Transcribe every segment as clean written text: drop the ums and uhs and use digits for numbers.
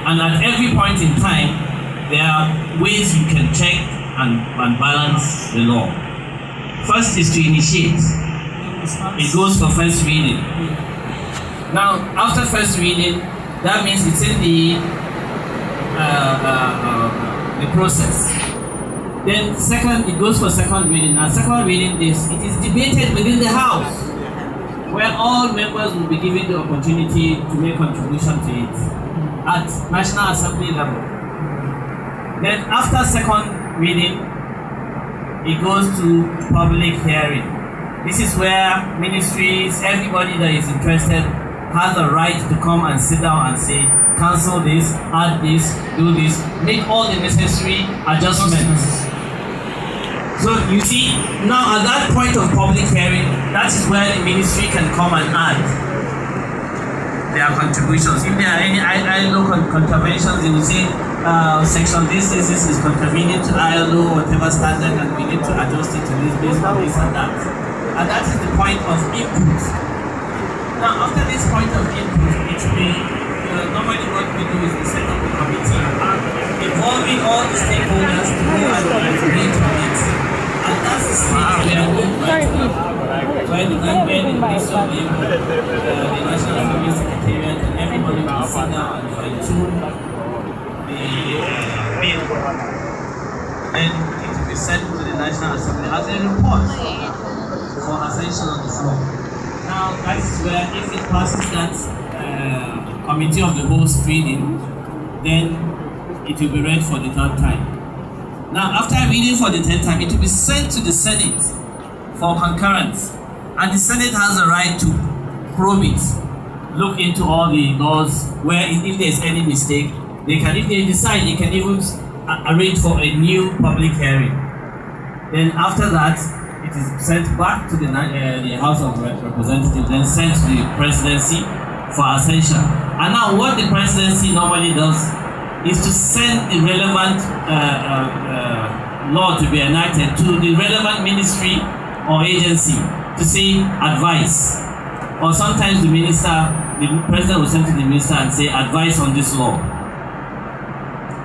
And at every point in time, there are ways you can check and balance the law. First is to initiate. It goes for first reading. Now, after first reading, that means it's in the process. Then second, it goes for second reading. And second reading is, it is debated within the House, where all members will be given the opportunity to make contribution to it at National Assembly level. Then after second reading, it goes to public hearing. This is where ministries, everybody that is interested, has a right to come and sit down and say, cancel this, add this, do this, make all the necessary adjustments. So you see, now at that point of public hearing, that is where the ministry can come and add their contributions. If there are any ILO contraventions, they will say, section this is contravening to ILO, whatever standard, and we need to adjust it to this based on this and that. And that is the point of input. Now, after this point of input, it will be, normally what we do is we set up a committee involving all the stakeholders to go and agree to it. And that's the stage we are going right now, where the Ministry of Labour, the National Assembly Secretariat, and everybody will sit down and fine-tune the bill. Then it will be sent to the National Assembly as a report for ascension on the floor. Now, that is where, if it passes that committee of the whole reading, then it will be read for the third time. Now, after reading for the third time, it will be sent to the Senate for concurrence. And the Senate has a right to probe it, look into all the laws, where if there is any mistake, they can, if they decide, they can even arrange for a new public hearing. Then after that, it is sent back to the House of Representatives, then sent to the presidency for ascension. And now what the presidency normally does is to send the relevant law to be enacted to the relevant ministry or agency to say advice. Or sometimes the president will send to the minister and say advice on this law.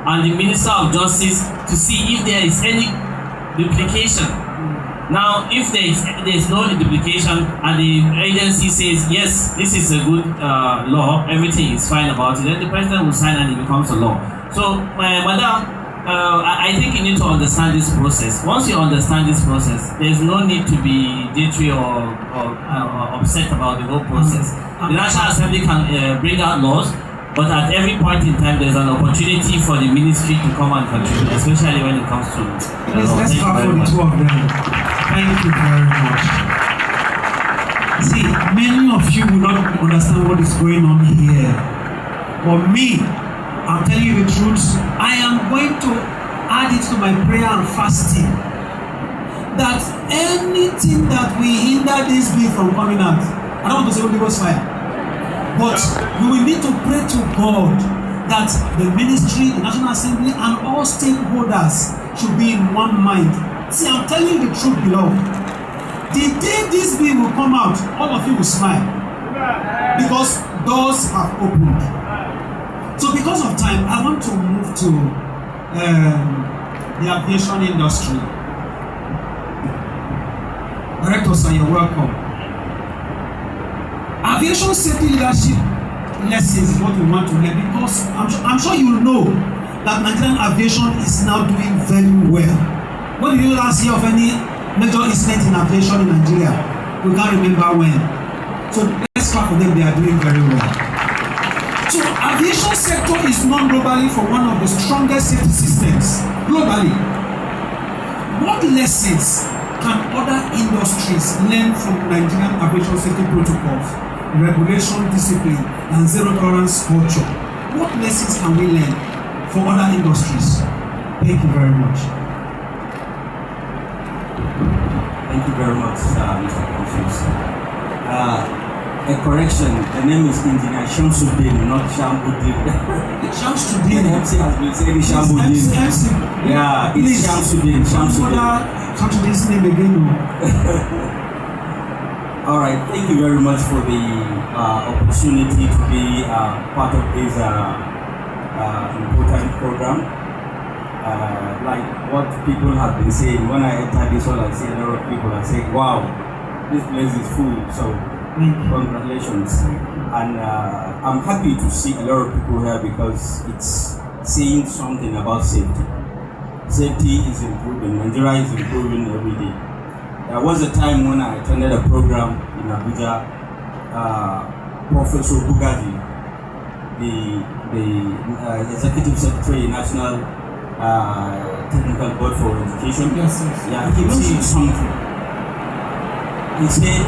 And the Minister of Justice to see if there is any duplication. Now, if there is no duplication and the agency says, yes, this is a good law, everything is fine about it, then the president will sign and it becomes a law. So, Madam, I think you need to understand this process. Once you understand this process, there is no need to be jittery or upset about the whole process. The National Assembly can bring out laws, but at every point in time, there's an opportunity for the ministry to come and contribute, especially when it comes to let's clap for the two of them. Thank you very much. See, many of you will not understand what is going on here. For me, I'm telling you the truth, I am going to add it to my prayer and fasting. That anything that will hinder this bill from coming out, I don't want to say Holy Ghost fire, but we will need to pray to God that the ministry, the National Assembly, and all stakeholders should be in one mind. See, I'm telling you the truth, beloved. The day this bill will come out, all of you will smile. Because doors have opened. So because of time, I want to move to the aviation industry. Director, sir, you're welcome. Aviation safety leadership lessons is what we want to learn, because I'm sure you know that Nigerian aviation is now doing very well. When did you last hear of any major incident in aviation in Nigeria? We can't remember when. So let's clap for them, they are doing very well. So aviation sector is known globally for one of the strongest safety systems globally. What lessons can other industries learn from Nigerian aviation safety protocols, regulation, discipline, and zero tolerance culture? What lessons can we learn from other industries? Thank you very much. Thank you very much, Mr. Confucius. A correction, the name is Engineer Shamsuddin, not Shambuddin. Shamsuddin. MC has been saying Shambuddin. Yeah, it's Shamsuddin. Shamsuddin's name again. All right, thank you very much for the opportunity to be part of this important program. Like what people have been saying, when I entered this hall, I see a lot of people are saying, wow, this place is full. So congratulations. And I'm happy to see a lot of people here because it's saying something about safety. Safety is improving. Nigeria is improving every day. There was a time when I attended a program in Abuja. Professor Bugaji, the executive secretary, National Technical Board for Education. Yes. Yeah, he mentioned something. He said